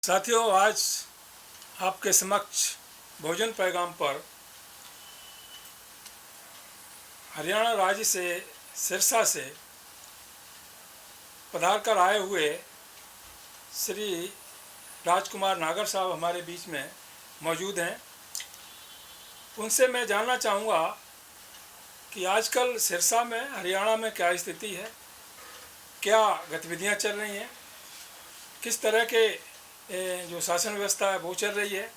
साथियों, आज आपके समक्ष भोजन पैगाम पर हरियाणा राज्य से सिरसा से पधार कर आए हुए श्री राजकुमार नागर साहब हमारे बीच में मौजूद हैं। उनसे मैं जानना चाहूँगा कि आजकल सिरसा में, हरियाणा में क्या स्थिति है, क्या गतिविधियाँ चल रही हैं, किस तरह के जो शासन व्यवस्था है वो चल रही है।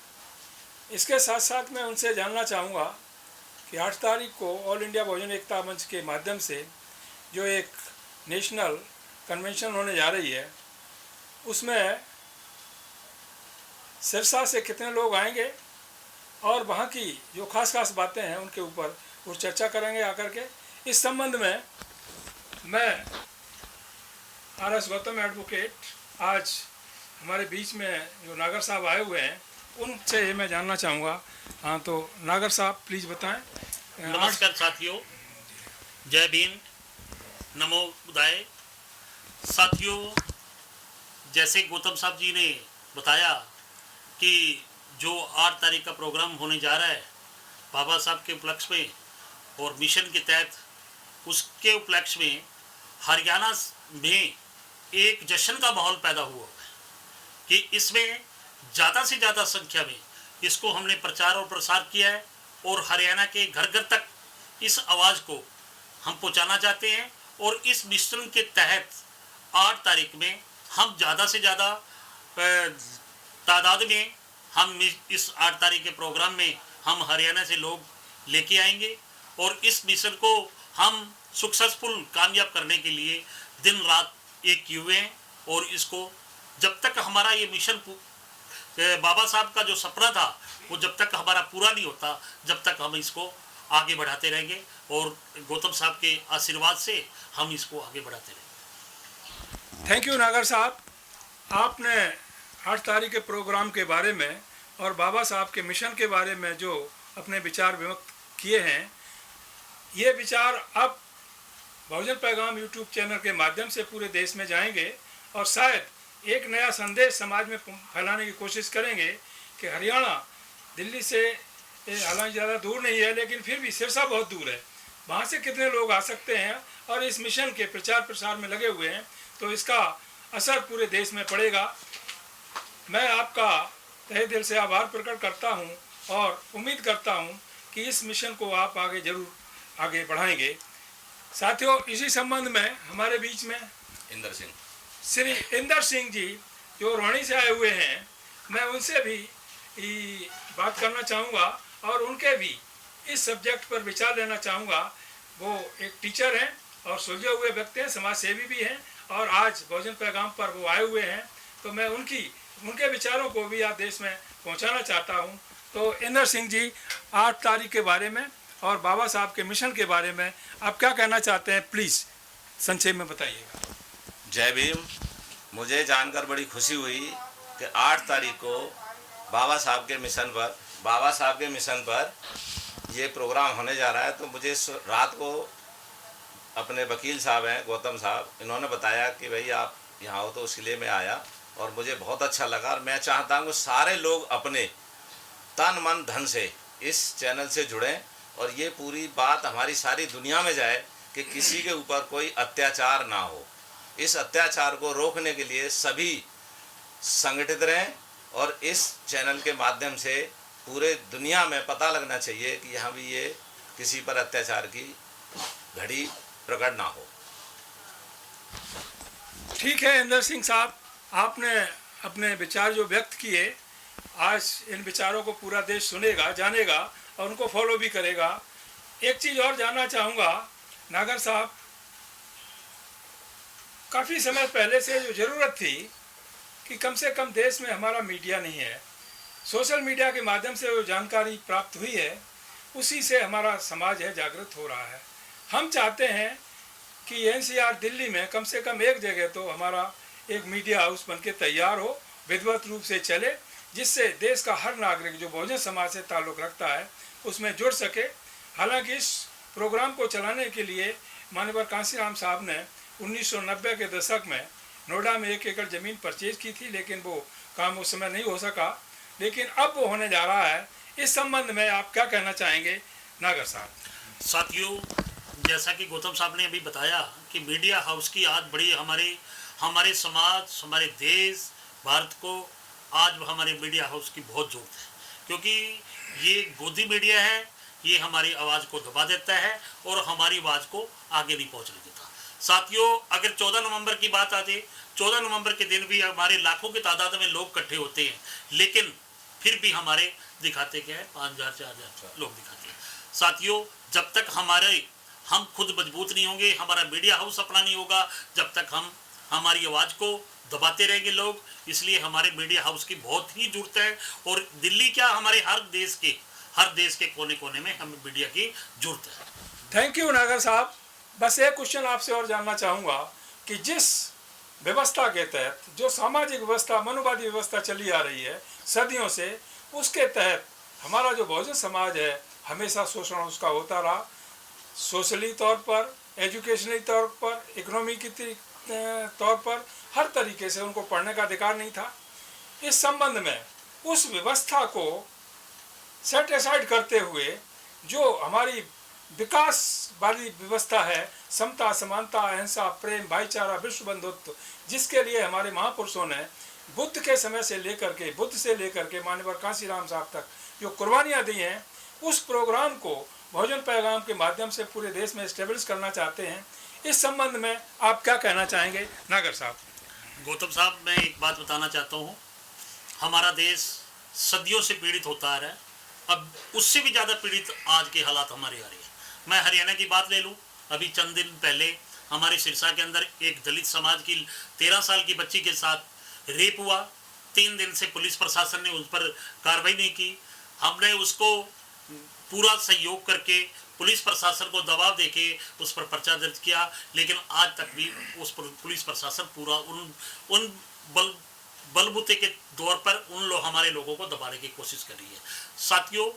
इसके साथ साथ मैं उनसे जानना चाहूँगा कि 8 तारीख को ऑल इंडिया भोजन एकता मंच के माध्यम से जो एक नेशनल कन्वेंशन होने जा रही है, उसमें सिरसा से कितने लोग आएंगे और वहाँ की जो खास बातें हैं उनके ऊपर वो चर्चा करेंगे आकर के। इस संबंध में मैं RS गौतम एडवोकेट आज हमारे बीच में जो नागर साहब आए हुए हैं उनसे मैं जानना चाहूँगा। हाँ, तो नागर साहब प्लीज़ बताएं। नमस्कार साथियों, जय भीम, नमो बुद्धाय। साथियों, जैसे गौतम साहब जी ने बताया कि जो 8 तारीख का प्रोग्राम होने जा रहा है बाबा साहब के उपलक्ष्य में और मिशन के तहत, उसके उपलक्ष्य में हरियाणा में एक जश्न का माहौल पैदा हुआ कि इसमें ज़्यादा से ज़्यादा संख्या में इसको हमने प्रचार और प्रसार किया है और हरियाणा के घर घर तक इस आवाज़ को हम पहुंचाना चाहते हैं। और इस मिशन के तहत 8 तारीख में हम ज़्यादा से ज़्यादा तादाद में हम इस 8 तारीख के प्रोग्राम में हम हरियाणा से लोग लेके आएंगे और इस मिशन को हम सक्सेसफुल कामयाब करने के लिए दिन रात एक किए हुए हैं। और इसको जब तक हमारा ये मिशन बाबा साहब का जो सपना था वो जब तक हमारा पूरा नहीं होता, जब तक हम इसको आगे बढ़ाते रहेंगे और गौतम साहब के आशीर्वाद से हम इसको आगे बढ़ाते रहेंगे। थैंक यू नागर साहब। आपने 8 तारीख के प्रोग्राम के बारे में और बाबा साहब के मिशन के बारे में जो अपने विचार व्यक्त किए हैं, ये विचार अब भोजन पैगाम यूट्यूब चैनल के माध्यम से पूरे देश में जाएंगे और शायद एक नया संदेश समाज में फैलाने की कोशिश करेंगे कि हरियाणा दिल्ली से हालांकि ज़्यादा दूर नहीं है, लेकिन फिर भी सिरसा बहुत दूर है, वहाँ से कितने लोग आ सकते हैं और इस मिशन के प्रचार प्रसार में लगे हुए हैं, तो इसका असर पूरे देश में पड़ेगा। मैं आपका तहे दिल से आभार प्रकट करता हूँ और उम्मीद करता हूँ कि इस मिशन को आप जरूर आगे बढ़ाएंगे। साथियों, इसी संबंध में हमारे बीच में श्री इंदर सिंह जी जो रोहिणी से आए हुए हैं, मैं उनसे भी बात करना चाहूँगा और उनके भी इस सब्जेक्ट पर विचार लेना चाहूँगा। वो एक टीचर हैं और सुलझे हुए व्यक्ति हैं, समाज सेवी भी हैं और आज भोजन पैगाम पर वो आए हुए हैं, तो मैं उनके विचारों को भी आज देश में पहुँचाना चाहता हूँ। तो इंदर सिंह जी, 8 तारीख के बारे में और बाबा साहब के मिशन के बारे में आप क्या कहना चाहते हैं, प्लीज़ संक्षेप में बताइएगा। जय भीम। मुझे जानकर बड़ी खुशी हुई कि 8 तारीख को बाबा साहब के मिशन पर ये प्रोग्राम होने जा रहा है। तो मुझे रात को अपने वकील साहब हैं गौतम साहब, इन्होंने बताया कि भाई आप यहाँ हो, तो इसलिए मैं आया और मुझे बहुत अच्छा लगा। और मैं चाहता हूँ सारे लोग अपने तन मन धन से इस चैनल से जुड़ें और ये पूरी बात हमारी सारी दुनिया में जाए कि किसी के ऊपर कोई अत्याचार ना हो। इस अत्याचार को रोकने के लिए सभी संगठित रहें और इस चैनल के माध्यम से पूरे दुनिया में पता लगना चाहिए कि यहाँ भी ये किसी पर अत्याचार की घड़ी प्रकट ना हो। ठीक है इंदर सिंह साहब, आपने अपने विचार जो व्यक्त किए, आज इन विचारों को पूरा देश सुनेगा, जानेगा और उनको फॉलो भी करेगा। एक चीज़ और जानना चाहूँगा नागर साहब, काफ़ी समय पहले से जो ज़रूरत थी कि कम से कम देश में हमारा मीडिया नहीं है, सोशल मीडिया के माध्यम से जो जानकारी प्राप्त हुई है उसी से हमारा समाज जागृत हो रहा है। हम चाहते हैं कि NCR दिल्ली में कम से कम एक जगह तो हमारा एक मीडिया हाउस बनके तैयार हो, विधिवत रूप से चले, जिससे देश का हर नागरिक जो बहुजन समाज से ताल्लुक़ रखता है उसमें जुड़ सके। हालांकि इस प्रोग्राम को चलाने के लिए माननीय कांशीराम साहब ने 1990 के दशक में नोएडा में 1 एकड़ ज़मीन परचेज की थी, लेकिन वो काम उस समय नहीं हो सका, लेकिन अब वो होने जा रहा है। इस संबंध में आप क्या कहना चाहेंगे नागर साहब? साथियों, जैसा कि गौतम साहब ने अभी बताया कि मीडिया हाउस की आज बड़ी हमारे समाज, हमारे देश, भारत को आज हमारे मीडिया हाउस की बहुत ज़रूरत है, क्योंकि ये गोदी मीडिया है, ये हमारी आवाज़ को दबा देता है और हमारी आवाज़ को आगे नहीं पहुंचने देता। साथियों, अगर 14 नवंबर की बात आ जाए, 14 नवंबर के दिन भी हमारे लाखों की तादाद में लोग इकट्ठे होते हैं, लेकिन फिर भी हमारे दिखाते क्या है, 5,000 4,000 लोग दिखाते हैं। साथियों, जब तक हम खुद मजबूत नहीं होंगे, हमारा मीडिया हाउस अपना नहीं होगा, जब तक हम हमारी आवाज़ को दबाते रहेंगे लोग। इसलिए हमारे मीडिया हाउस की बहुत ही जरूरत है, और दिल्ली क्या, हमारे हर देश के कोने कोने में हमें मीडिया की जरूरत है। थैंक यू नागर साहब। बस एक क्वेश्चन आपसे और जानना चाहूँगा कि जिस व्यवस्था के तहत, जो सामाजिक व्यवस्था, मनुवादी व्यवस्था चली आ रही है सदियों से, उसके तहत हमारा जो बहुजन समाज है हमेशा शोषण उसका होता रहा, सोशली तौर पर, एजुकेशनली तौर पर, इकोनॉमी की तौर पर, हर तरीके से उनको पढ़ने का अधिकार नहीं था। इस संबंध में उस व्यवस्था को सेट असाइड करते हुए जो हमारी विकास वाली व्यवस्था है, समता, समानता, अहिंसा, प्रेम, भाईचारा, विश्व बंधुत्व, जिसके लिए हमारे महापुरुषों ने बुद्ध के समय से लेकर के, बुद्ध से लेकर के मानवर कांसीराम साहब तक जो कुर्बानियाँ दी हैं, उस प्रोग्राम को बहुजन पैगाम के माध्यम से पूरे देश में स्टेब्लिश करना चाहते हैं। इस संबंध में आप क्या कहना चाहेंगे नागर साहब? गौतम साहब, मैं एक बात बताना चाहता हूँ। हमारा देश सदियों से पीड़ित होता आ रहा है, अब उससे भी ज़्यादा पीड़ित आज के हालात हमारे आ रहे हैं। मैं हरियाणा की बात ले लूँ, अभी चंद दिन पहले हमारे सिरसा के अंदर एक दलित समाज की 13 साल की बच्ची के साथ रेप हुआ। 3 दिन से पुलिस प्रशासन ने उस पर कार्रवाई नहीं की। हमने उसको पूरा सहयोग करके पुलिस प्रशासन को दबाव देके उस पर पर्चा दर्ज किया, लेकिन आज तक भी उस पर पुलिस प्रशासन पूरा उन बलबूते के दौर पर हमारे लोगों को दबाने की कोशिश कर रही है। साथियों,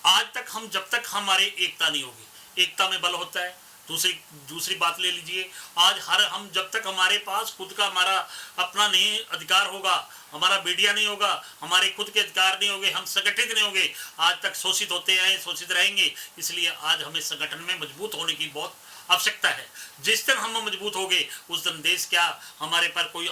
आज तक जब तक हमारे एकता नहीं होगी, एकता में बल होता है। दूसरी बात ले लीजिए, आज हम जब तक हमारे पास खुद का हमारा अपना नहीं अधिकार होगा, हमारा मीडिया नहीं होगा, हमारे खुद के अधिकार नहीं होंगे, हम संगठित नहीं होंगे, आज तक शोषित होते आए, शोषित रहेंगे। इसलिए आज हमें संगठन में मजबूत होने की बहुत आवश्यकता है। जिस दिन हम मजबूत होंगे, उस दिन देश क्या, हमारे पर कोई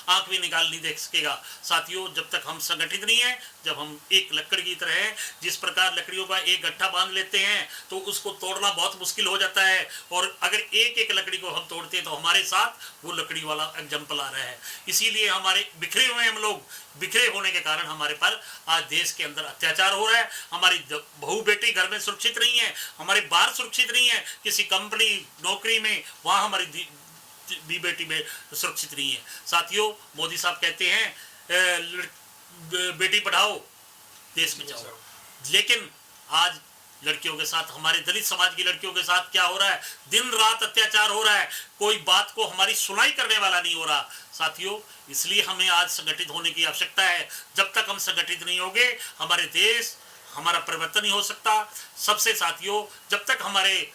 आंख भी निकाल नहीं देख सकेगा। साथियों, जब तक हम संगठित नहीं है, जब हम एक लकड़ की तरह है, जिस प्रकार लकड़ियों का एक गट्ठा बांध लेते हैं तो उसको तोड़ना बहुत मुश्किल हो जाता है, और अगर एक एक लकड़ी को हम तोड़ते हैं तो हमारे साथ वो लकड़ी वाला एग्जाम्पल आ रहा है। इसीलिए हमारे बिखरे हुए हम लोग, बिखरे होने के कारण हमारे पर आज देश के अंदर अत्याचार हो रहा है। हमारी बहू बेटी घर में सुरक्षित नहीं है, हमारे बाहर सुरक्षित नहीं है, किसी कंपनी नौकरी में वहाँ हमारी बेटी में सुरक्षित नहीं है। साथियों, मोदी साहब कहते हैं बेटी पढ़ाओ देश में जाओ, लेकिन आज लड़कियों के साथ, हमारे दलित समाज की लड़कियों के साथ क्या हो रहा है? दिन रात अत्याचार हो रहा है, कोई बात को हमारी सुनाई करने वाला नहीं हो रहा। साथियों, इसलिए हमें आज संगठित होने की आवश्यकता है। जब तक हम संगठित नहीं होंगे, हमारे देश, हमारा परिवर्तन नहीं हो सकता। सबसे साथियों, जब तक हमारे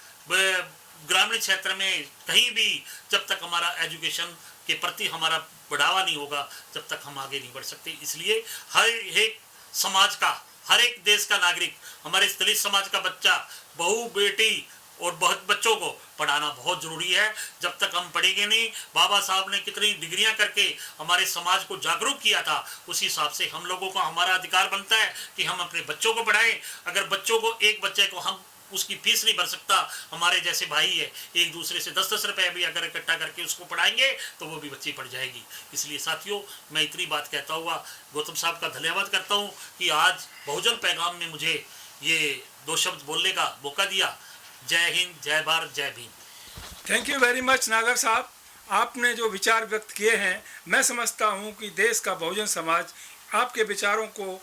ग्रामीण क्षेत्र में कहीं भी, जब तक हमारा एजुकेशन के प्रति हमारा बढ़ावा नहीं होगा, जब तक हम आगे नहीं बढ़ सकते। इसलिए हर एक समाज का, हर एक देश का नागरिक, हमारे दलित समाज का बच्चा, बहू बेटी और बहुत बच्चों को पढ़ाना बहुत ज़रूरी है। जब तक हम पढ़ेंगे नहीं, बाबा साहब ने कितनी डिग्रियां करके हमारे समाज को जागरूक किया था, उसी हिसाब से हम लोगों को हमारा अधिकार बनता है कि हम अपने बच्चों को पढ़ाएं। अगर बच्चों को, एक बच्चे को हम उसकी फीस नहीं भर सकता, हमारे जैसे भाई है, एक दूसरे से 10-10 रुपये भी अगर इकट्ठा करके उसको पढ़ाएंगे तो वो भी बच्ची पढ़ जाएगी। इसलिए साथियों, मैं इतनी बात कहता हुआ गौतम साहब का धन्यवाद करता हूँ कि आज बहुजन पैगाम में मुझे ये 2 शब्द बोलने का मौका दिया। जय हिंद, जय भारत, जय Bhim. Thank you very much नागर साहब। आपने जो विचार व्यक्त किए हैं, मैं समझता हूँ कि देश का बहुजन समाज आपके विचारों को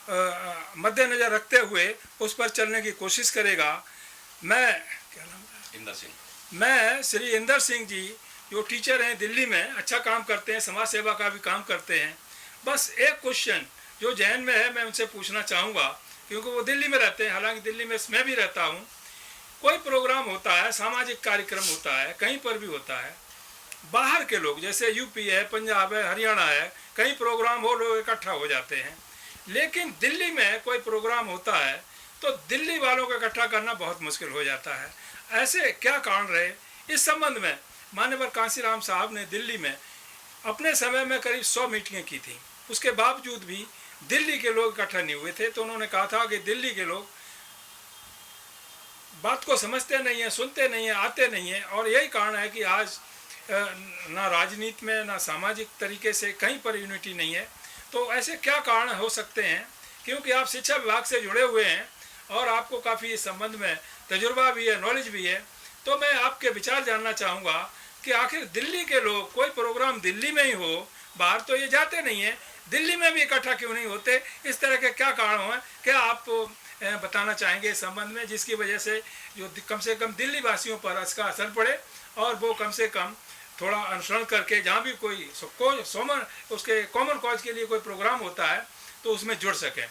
मद्देनजर रखते हुए उस पर चलने की कोशिश करेगा। मैं क्या नाम है? इंदर सिंह। मैं श्री इंदर सिंह जी, जो टीचर हैं, दिल्ली में अच्छा काम करते हैं, समाज सेवा का भी काम करते हैं। बस एक क्वेश्चन जो जहन में है, मैं उनसे पूछना चाहूँगा, क्योंकि वो दिल्ली में रहते हैं, हालांकि दिल्ली में मैं भी रहता हूँ। कोई प्रोग्राम होता है, सामाजिक कार्यक्रम होता है, कहीं पर भी होता है, बाहर के लोग जैसे यूपी है, पंजाब है, हरियाणा है, कहीं प्रोग्राम हो लोग इकट्ठा हो जाते हैं, लेकिन दिल्ली में कोई प्रोग्राम होता है तो दिल्ली वालों को इकट्ठा करना बहुत मुश्किल हो जाता है। ऐसे क्या कारण रहे? इस संबंध में माननीय कांसीराम साहब ने दिल्ली में अपने समय में करीब 100 मीटिंगें की थी, उसके बावजूद भी दिल्ली के लोग इकट्ठा नहीं हुए थे। तो उन्होंने कहा था कि दिल्ली के लोग बात को समझते नहीं हैं, सुनते नहीं हैं, आते नहीं हैं, और यही कारण है कि आज ना राजनीति में ना सामाजिक तरीके से कहीं पर यूनिटी नहीं है। तो ऐसे क्या कारण हो सकते हैं? क्योंकि आप शिक्षा विभाग से जुड़े हुए हैं और आपको काफ़ी इस संबंध में तजुर्बा भी है, नॉलेज भी है, तो मैं आपके विचार जानना चाहूँगा कि आखिर दिल्ली के लोग, कोई प्रोग्राम दिल्ली में ही हो, बाहर तो ये जाते नहीं हैं, दिल्ली में भी इकट्ठा क्यों नहीं होते? इस तरह के क्या कारण हैं? क्या आप बताना चाहेंगे इस संबंध में, जिसकी वजह से जो कम से कम दिल्ली वासियों पर इसका असर पड़े और वो कम से कम थोड़ा अनुसरण करके जहाँ भी कोई उसके कॉमन कॉज के लिए कोई प्रोग्राम होता है तो उसमें जुड़ सकें?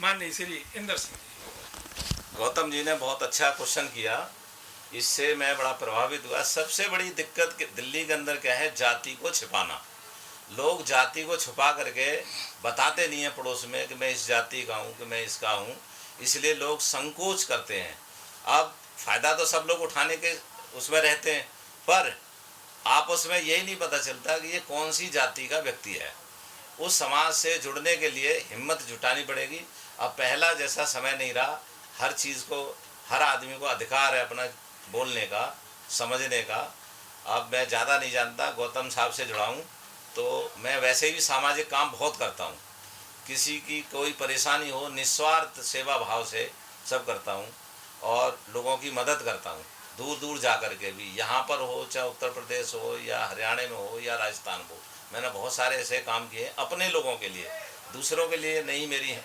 माननीय श्री इंदर सिंह जी। गौतम जी ने बहुत अच्छा क्वेश्चन किया, इससे मैं बड़ा प्रभावित हुआ। सबसे बड़ी दिक्कत दिल्ली के अंदर क्या है? जाति को छिपाना। लोग जाति को छुपा करके बताते नहीं हैं पड़ोस में कि मैं इस जाति का हूँ, कि मैं इसका हूँ, इसलिए लोग संकोच करते हैं। अब फ़ायदा तो सब लोग उठाने के उसमें रहते हैं, पर आपस में यही नहीं पता चलता कि ये कौन सी जाति का व्यक्ति है। उस समाज से जुड़ने के लिए हिम्मत जुटानी पड़ेगी। अब पहला जैसा समय नहीं रहा, हर चीज़ को, हर आदमी को अधिकार है अपना बोलने का, समझने का। अब मैं ज़्यादा नहीं जानता, गौतम साहब से जुड़ा हूँ तो मैं वैसे भी सामाजिक काम बहुत करता हूँ। किसी की कोई परेशानी हो, निस्वार्थ सेवा भाव से सब करता हूँ और लोगों की मदद करता हूँ, दूर दूर जा कर के भी, यहाँ पर हो चाहे उत्तर प्रदेश हो या हरियाणा में हो या राजस्थान हो। मैंने बहुत सारे ऐसे काम किए अपने लोगों के लिए, दूसरों के लिए नहीं मेरी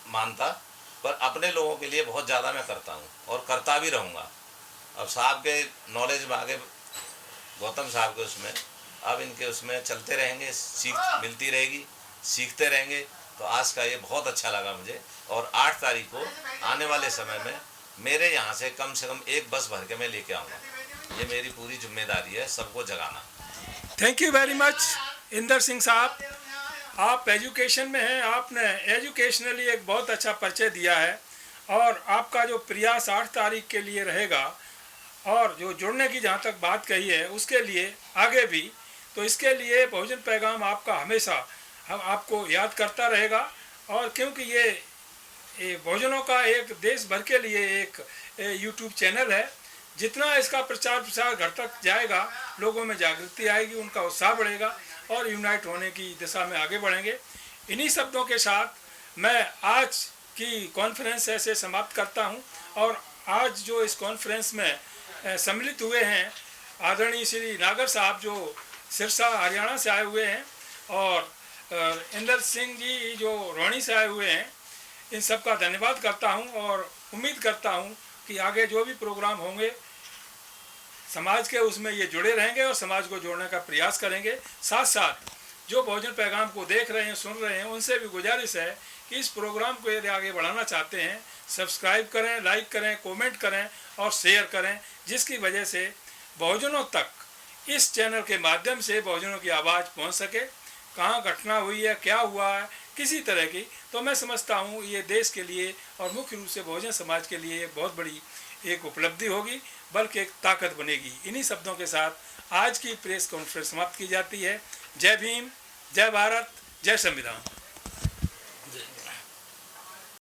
मानता, पर अपने लोगों के लिए बहुत ज़्यादा मैं करता हूँ और करता भी रहूँगा। अब साहब के नॉलेज में आगे, गौतम साहब के उसमें, अब इनके उसमें चलते रहेंगे, सीख मिलती रहेगी, सीखते रहेंगे। तो आज का ये बहुत अच्छा लगा मुझे। और 8 तारीख को आने वाले समय में मेरे यहाँ से कम एक बस भर के मैं लेके आऊँगा। ये मेरी पूरी जिम्मेदारी है, सबको जगाना। Thank you very much Inder Singh साहब। आप एजुकेशन में हैं, आपने एजुकेशनली एक बहुत अच्छा परिचय दिया है और आपका जो प्रयास 8 तारीख के लिए रहेगा और जो जुड़ने की जहाँ तक बात कही है उसके लिए आगे भी, तो इसके लिए बहुजन पैगाम आपका हमेशा हम आपको याद करता रहेगा। और क्योंकि ये बहुजनों का एक देश भर के लिए एक यूट्यूब चैनल है, जितना इसका प्रचार प्रसार घर तक जाएगा, लोगों में जागृति आएगी, उनका उत्साह बढ़ेगा और यूनाइट होने की दिशा में आगे बढ़ेंगे। इन्हीं शब्दों के साथ मैं आज की कॉन्फ्रेंस ऐसे समाप्त करता हूं। और आज जो इस कॉन्फ्रेंस में सम्मिलित हुए हैं आदरणीय श्री नागर साहब जो सिरसा हरियाणा से आए हुए हैं और इंदर सिंह जी जो रोहनी से आए हुए हैं, इन सब का धन्यवाद करता हूं और उम्मीद करता हूं कि आगे जो भी प्रोग्राम होंगे समाज के उसमें ये जुड़े रहेंगे और समाज को जोड़ने का प्रयास करेंगे। साथ साथ जो बहुजन पैगाम को देख रहे हैं, सुन रहे हैं, उनसे भी गुजारिश है कि इस प्रोग्राम को यदि आगे बढ़ाना चाहते हैं, सब्सक्राइब करें, लाइक करें, कमेंट करें और शेयर करें, जिसकी वजह से बहुजनों तक इस चैनल के माध्यम से बहुजनों की आवाज़ पहुंच सके। कहाँ घटना हुई है, क्या हुआ है, किसी तरह की, तो मैं समझता हूँ ये देश के लिए और मुख्य रूप से बहुजन समाज के लिए बहुत बड़ी एक उपलब्धि होगी, बल्कि एक ताकत बनेगी। इन्हीं शब्दों के साथ आज की प्रेस कॉन्फ्रेंस समाप्त की जाती है। जय भीम, जय भारत, जय संविधान।